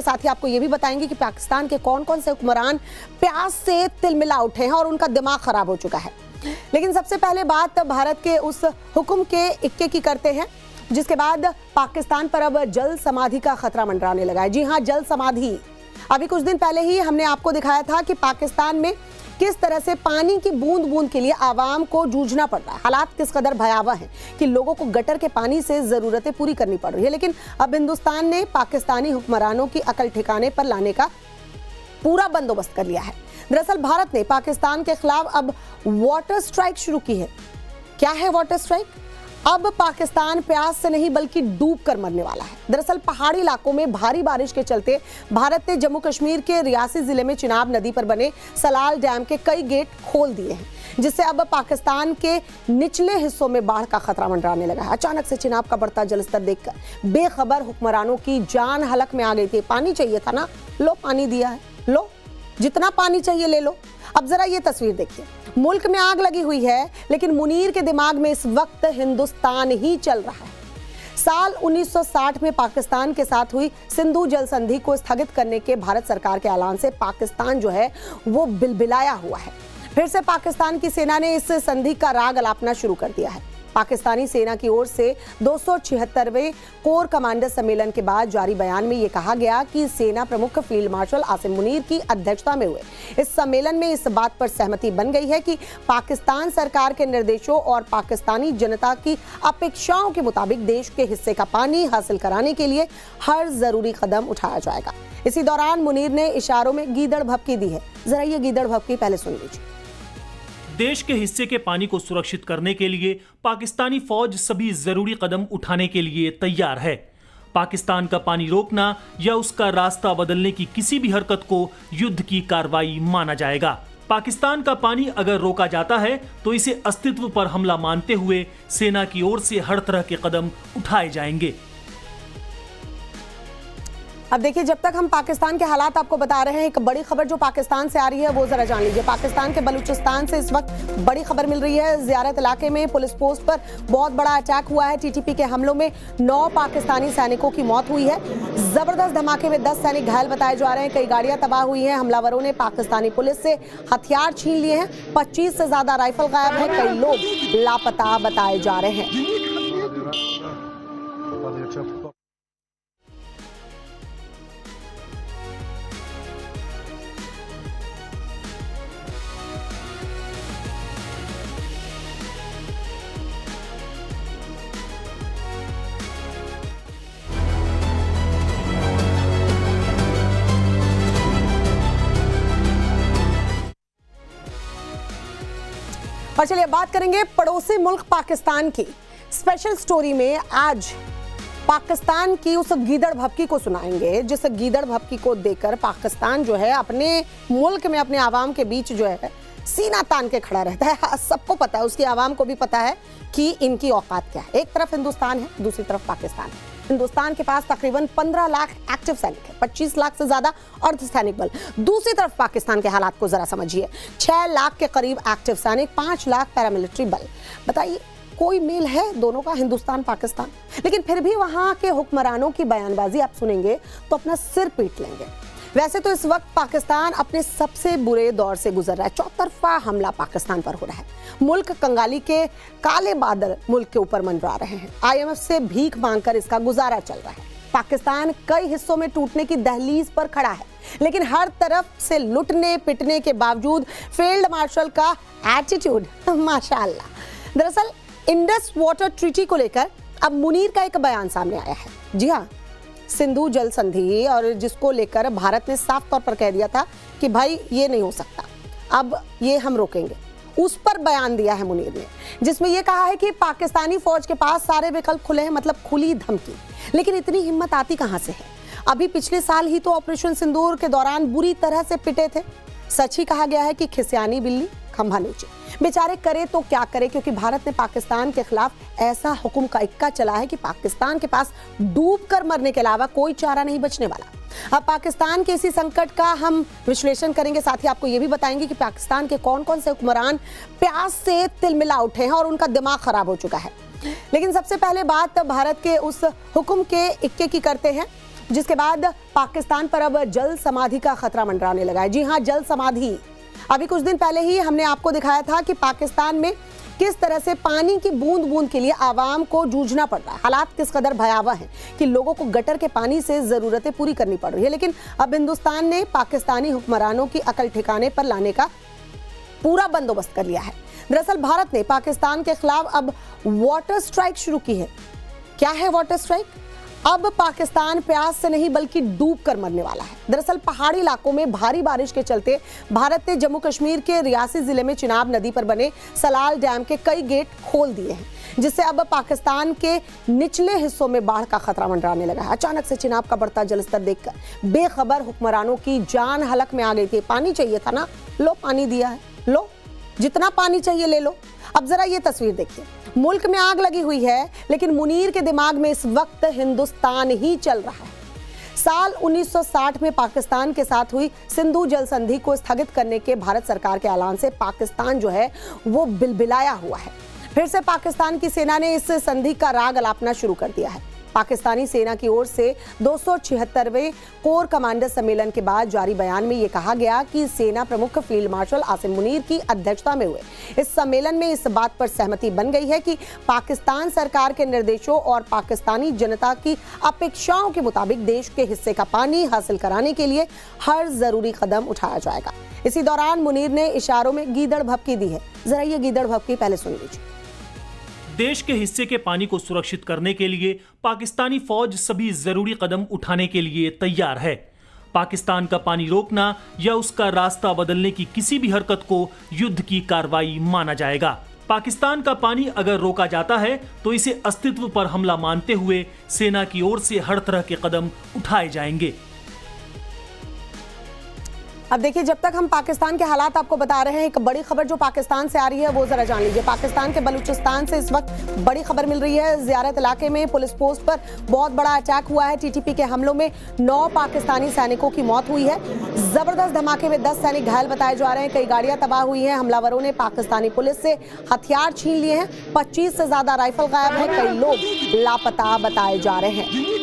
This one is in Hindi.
साथ ही आपको ये भी बताएंगे कि पाकिस्तान के कौन कौन से हुक्मरान प्याज से तिलमिला उठे हैं और उनका दिमाग खराब हो चुका है। लेकिन सबसे पहले बात भारत के उस हुक्म के इक्के की करते हैं जिसके बाद पाकिस्तान पर अब जल समाधि का खतरा मंडराने लगा है। जी हां, जल समाधि। अभी कुछ दिन पहले ही हमने आपको दिखाया था कि पाकिस्तान में किस तरह से पानी की बूंद बूंद के लिए आवाम को जूझना पड़ रहा है। हालात किस कदर भयावह हैं कि लोगों को गटर के पानी से जरूरतें पूरी करनी पड़ रही है। लेकिन अब हिंदुस्तान ने पाकिस्तानी हुक्मरानों की अकल ठिकाने पर लाने का पूरा बंदोबस्त कर लिया है। दरअसल भारत ने पाकिस्तान के खिलाफ अब वाटर स्ट्राइक शुरू की है। क्या है वाटर स्ट्राइक? अब पाकिस्तान प्यास से नहीं बल्कि डूब कर मरने वाला है। दरअसल पहाड़ी इलाकों में भारी बारिश के चलते भारत ने जम्मू कश्मीर के रियासी जिले में चिनाब नदी पर बने सलाल डैम के कई गेट खोल दिए हैं, जिससे अब पाकिस्तान के निचले हिस्सों में बाढ़ का खतरा मंडराने लगा है। अचानक से चिनाब का बढ़ता जलस्तर देखकर बेखबर हुक्मरानों की जान हलक में आ गई थी। पानी चाहिए था ना, लो पानी दिया है, लो जितना पानी चाहिए ले लो। अब जरा ये तस्वीर देखिए, मुल्क में आग लगी हुई है लेकिन मुनीर के दिमाग में इस वक्त हिंदुस्तान ही चल रहा है। साल 1960 में पाकिस्तान के साथ हुई सिंधु जल संधि को स्थगित करने के भारत सरकार के ऐलान से पाकिस्तान जो है वो बिलबिलाया हुआ है। फिर से पाकिस्तान की सेना ने इस संधि का राग अलापना शुरू कर दिया है। पाकिस्तानी सेना की ओर से 276वें कोर कमांडर सम्मेलन के बाद जारी बयान में ये कहा गया कि सेना प्रमुख फील्ड मार्शल आसिम मुनीर की अध्यक्षता में हुए इस सम्मेलन में इस बात पर सहमति बन गई है कि पाकिस्तान सरकार के निर्देशों और पाकिस्तानी जनता की अपेक्षाओं के मुताबिक देश के हिस्से का पानी हासिल कराने के लिए हर जरूरी कदम उठाया जाएगा। इसी दौरान मुनीर ने इशारों में गीदड़ भभकी दी है। जरा ये गीदड़ भभकी पहले सुन लीजिए। देश के हिस्से के पानी को सुरक्षित करने के लिए पाकिस्तानी फौज सभी जरूरी कदम उठाने के लिए तैयार है। पाकिस्तान का पानी रोकना या उसका रास्ता बदलने की किसी भी हरकत को युद्ध की कार्रवाई माना जाएगा। पाकिस्तान का पानी अगर रोका जाता है तो इसे अस्तित्व पर हमला मानते हुए सेना की ओर से हर तरह के कदम उठाए जाएंगे। अब देखिए, जब तक हम पाकिस्तान के हालात आपको बता रहे हैं, एक बड़ी खबर जो पाकिस्तान से आ रही है वो जरा जान लीजिए। पाकिस्तान के बलूचिस्तान से इस वक्त बड़ी खबर मिल रही है। ज़ियारत इलाके में पुलिस पोस्ट पर बहुत बड़ा अटैक हुआ है। टीटीपी के हमलों में 9 पाकिस्तानी सैनिकों की मौत हुई है। जबरदस्त धमाके में 10 सैनिक घायल बताए जा रहे हैं। कई गाड़ियां तबाह हुई हैं। हमलावरों ने पाकिस्तानी पुलिस से हथियार छीन लिए हैं। 25 से ज्यादा राइफल गायब है। कई लोग लापता बताए जा रहे हैं। और चलिए बात करेंगे पड़ोसी मुल्क पाकिस्तान की। स्पेशल स्टोरी में आज पाकिस्तान की उस गीदड़ भभकी को सुनाएंगे जिस गीदड़ भभकी को देखकर पाकिस्तान जो है अपने मुल्क में अपने आवाम के बीच जो है सीना तान के खड़ा रहता है। सबको पता है, उसकी आवाम को भी पता है कि इनकी औकात क्या है। एक तरफ हिंदुस्तान है, दूसरी तरफ पाकिस्तान है। हिंदुस्तान के पास तकरीबन 15 लाख एक्टिव सैनिक है, 25 लाख से ज्यादा अर्धसैनिक बल। दूसरी तरफ पाकिस्तान के हालात को जरा समझिए। 6 लाख के करीब एक्टिव सैनिक, 5 लाख पैरामिलिट्री बल। बताइए कोई मेल है दोनों का, हिंदुस्तान पाकिस्तान? लेकिन फिर भी वहां के हुक्मरानों की बयानबाजी आप सुनेंगे तो अपना सिर पीट लेंगे। वैसे तो इस वक्त पाकिस्तान अपने सबसे बुरे दौर से गुजर रहा है। चौतरफा हमला पाकिस्तान पर हो रहा है। मुल्क कंगाली के काले बादल मुल्क के ऊपर मंडरा रहे हैं। IMF से भीख मांगकर इसका गुजारा चल रहा है। पाकिस्तान कई हिस्सों में टूटने की दहलीज पर खड़ा है, लेकिन हर तरफ से लुटने पिटने के बावजूद फील्ड मार्शल का एटीट्यूड माशाअल्लाह। दरअसल इंडस वाटर ट्रीटी को लेकर अब मुनीर का एक बयान सामने आया है। जी हाँ, सिंधु जल संधि और जिसको लेकर भारत ने साफ तौर पर कह दिया था कि भाई ये नहीं हो सकता, अब ये हम रोकेंगे। उस पर बयान दिया है मुनीर ने, जिसमें यह कहा है कि पाकिस्तानी फौज के पास सारे विकल्प खुले हैं, मतलब खुली धमकी। लेकिन इतनी हिम्मत आती कहां से है? अभी पिछले साल ही तो ऑपरेशन सिंदूर के दौरान बुरी तरह से पिटे थे। सच ही कहा गया है कि खिसियानी बिल्ली खंभा नोचे। बेचारे करे तो क्या करे, क्योंकि भारत ने पाकिस्तान के खिलाफ ऐसा हुक्म का इक्का चला है कि पाकिस्तान के पास डूब कर मरने के अलावा कोई चारा नहीं बचने वाला। अब पाकिस्तान के इसी संकट का हम विश्लेषण करेंगे। साथ ही आपको ये भी बताएंगे कि पाकिस्तान के कौन कौन से हुक्मरान प्याज से तिलमिला उठे हैं और उनका दिमाग खराब हो चुका है। लेकिन सबसे पहले बात भारत के उस हुक्म के इक्के की करते हैं जिसके बाद पाकिस्तान पर अब जल समाधि का खतरा मंडराने लगा है। जी हां, जल समाधि। अभी कुछ दिन पहले ही हमने आपको दिखाया था कि पाकिस्तान में किस तरह से पानी की बूंद बूंद के लिए आवाम को जूझना पड़ रहा है। हालात किस कदर भयावह हैं कि लोगों को गटर के पानी से जरूरतें पूरी करनी पड़ रही है। लेकिन अब हिंदुस्तान ने पाकिस्तानी हुक्मरानों की अकल ठिकाने पर लाने का पूरा बंदोबस्त कर लिया है। दरअसल भारत ने पाकिस्तान के खिलाफ अब वाटर स्ट्राइक शुरू की है। क्या है वाटर स्ट्राइक? अब पाकिस्तान प्यास से नहीं बल्कि डूब कर मरने वाला है। दरअसल पहाड़ी इलाकों में भारी बारिश के चलते भारत ने जम्मू कश्मीर के रियासी जिले में चिनाब नदी पर बने सलाल डैम के कई गेट खोल दिए हैं, जिससे अब पाकिस्तान के निचले हिस्सों में बाढ़ का खतरा मंडराने लगा है। अचानक से चिनाब का बढ़ता जलस्तर देखकर बेखबर हुक्मरानों की जान हलक में आ गई थी। पानी चाहिए था ना, लो पानी दिया है, लो जितना पानी चाहिए ले लो। अब जरा ये तस्वीर देखिए, मुल्क में आग लगी हुई है, लेकिन मुनीर के दिमाग में इस वक्त हिंदुस्तान ही चल रहा है। साल 1960 में पाकिस्तान के साथ हुई सिंधु जल संधि को स्थगित करने के भारत सरकार के ऐलान से पाकिस्तान जो है वो बिलबिलाया हुआ है। फिर से पाकिस्तान की सेना ने इस संधि का राग अलापना शुरू कर दिया है। पाकिस्तानी सेना की ओर से 276वें कोर कमांडर सम्मेलन के बाद जारी बयान में ये कहा गया कि सेना प्रमुख फील्ड मार्शल आसिम मुनीर की अध्यक्षता में हुए इस सम्मेलन में इस बात पर सहमति बन गई है कि पाकिस्तान सरकार के निर्देशों और पाकिस्तानी जनता की अपेक्षाओं के मुताबिक देश के हिस्से का पानी हासिल कराने के लिए हर जरूरी कदम उठाया जाएगा। इसी दौरान मुनीर ने इशारों में गीदड़ भभकी दी है। जरा ये गीदड़ भभकी पहले सुन लीजिए। देश के हिस्से के पानी को सुरक्षित करने के लिए पाकिस्तानी फौज सभी जरूरी कदम उठाने के लिए तैयार है। पाकिस्तान का पानी रोकना या उसका रास्ता बदलने की किसी भी हरकत को युद्ध की कार्रवाई माना जाएगा। पाकिस्तान का पानी अगर रोका जाता है तो इसे अस्तित्व पर हमला मानते हुए सेना की ओर से हर तरह के कदम उठाए जाएंगे। अब देखिए, जब तक हम पाकिस्तान के हालात आपको बता रहे हैं, एक बड़ी खबर जो पाकिस्तान से आ रही है वो जरा जान लीजिए। पाकिस्तान के बलूचिस्तान से इस वक्त बड़ी खबर मिल रही है। ज़ियारत इलाके में पुलिस पोस्ट पर बहुत बड़ा अटैक हुआ है। टीटीपी के हमलों में 9 पाकिस्तानी सैनिकों की मौत हुई है। जबरदस्त धमाके में 10 सैनिक घायल बताए जा रहे हैं। कई गाड़ियां तबाह हुई हैं। हमलावरों ने पाकिस्तानी पुलिस से हथियार छीन लिए हैं। 25 से ज्यादा राइफल गायब है। कई लोग लापता बताए जा रहे हैं।